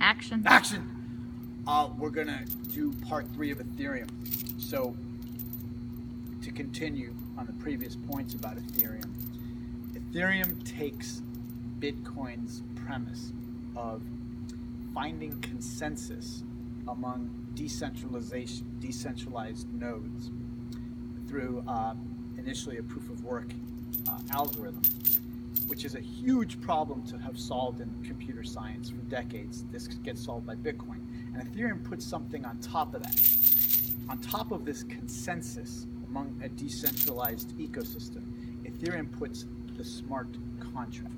Action. Action! We're gonna do part 3 of Ethereum. So, to continue on the previous points about Ethereum, Ethereum takes Bitcoin's premise of finding consensus among decentralized nodes through initially a proof of work algorithm, which is a huge problem to have solved in computer science for decades. This gets solved by Bitcoin. And Ethereum puts something on top of that. On top of this consensus among a decentralized ecosystem, Ethereum puts the smart contract.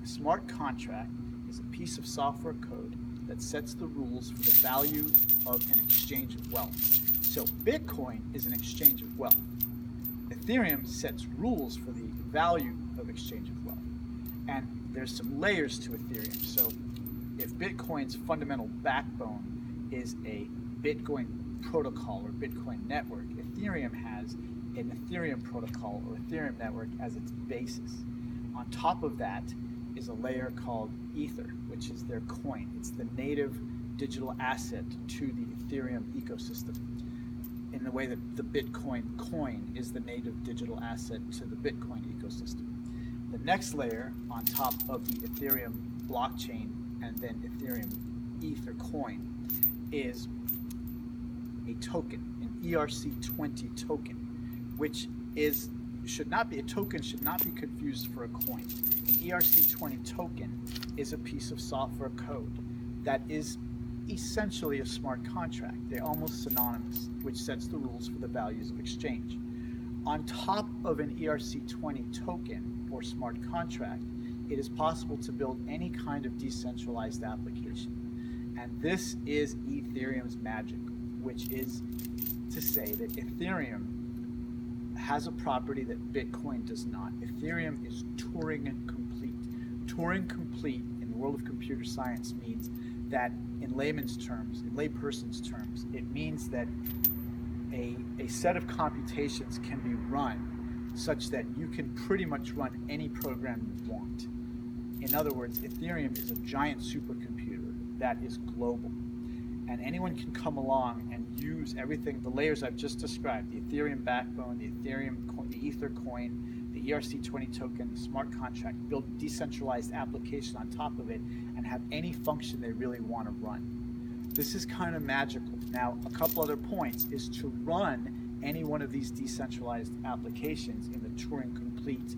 The smart contract is a piece of software code that sets the rules for the value of an exchange of wealth. So Bitcoin is an exchange of wealth. Ethereum sets rules for the value of exchange of wealth. And there's some layers to Ethereum. So if Bitcoin's fundamental backbone is a Bitcoin protocol or Bitcoin network, Ethereum has an Ethereum protocol or Ethereum network as its basis. On top of that is a layer called Ether, which is their coin. It's the native digital asset to the Ethereum ecosystem, in the way that the Bitcoin coin is the native digital asset to the Bitcoin ecosystem. The next layer on top of the Ethereum blockchain and then Ethereum Ether coin is a token, an ERC20 token, which should not be confused for a coin. An ERC20 token is a piece of software code that is essentially a smart contract. They're almost synonymous, which sets the rules for the values of exchange. On top of an ERC20 token or smart contract, it is possible to build any kind of decentralized application. And this is Ethereum's magic, which is to say that Ethereum has a property that Bitcoin does not. Ethereum is Turing complete. Turing complete in the world of computer science means that in layperson's terms, it means that a set of computations can be run such that you can pretty much run any program you want. In other words, Ethereum is a giant supercomputer that is global. And anyone can come along and use everything, the layers I've just described, the Ethereum backbone, the Ether coin, the ERC20 token, the smart contract, build a decentralized application on top of it and have any function they really want to run. This is kind of magical. Now, a couple other points is to run any one of these decentralized applications in the Turing complete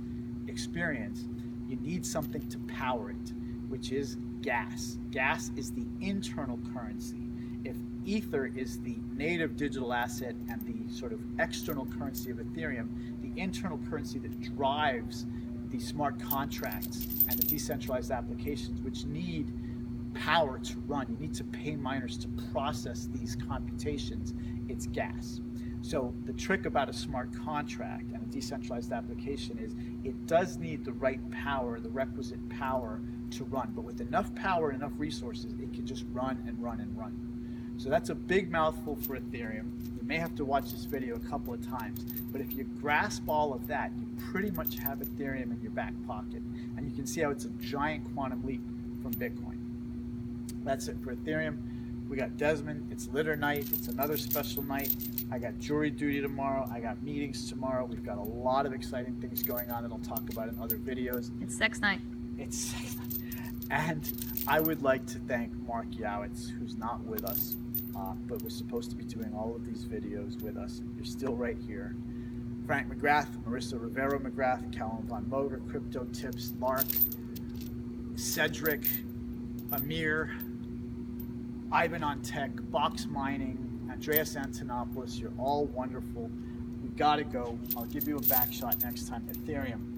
experience, you need something to power it, which is gas. Gas is the internal currency. If Ether is the native digital asset and the sort of external currency of Ethereum, the internal currency that drives the smart contracts and the decentralized applications, which need power to run, you need to pay miners to process these computations, it's gas. So the trick about a smart contract and a decentralized application is it does need the right power, the requisite power to run, but with enough power and enough resources, it can just run and run and run. So that's a big mouthful for Ethereum. You may have to watch this video a couple of times, but if you grasp all of that, you pretty much have Ethereum in your back pocket. And you can see how it's a giant quantum leap from Bitcoin. That's it for Ethereum. We got Desmond, it's litter night, it's another special night. I got jury duty tomorrow, I got meetings tomorrow. We've got a lot of exciting things going on that I'll talk about in other videos. It's sex night. It's sex night. And I would like to thank Mark Yowitz, who's not with us, but was supposed to be doing all of these videos with us. You're still right here. Frank McGrath, Marissa Rivero McGrath, Callum Von Moger, Crypto Tips, Lark, Cedric, Amir, Ivan on Tech, Box Mining, Andreas Antonopoulos, you're all wonderful. We gotta go. I'll give you a back shot next time. Ethereum.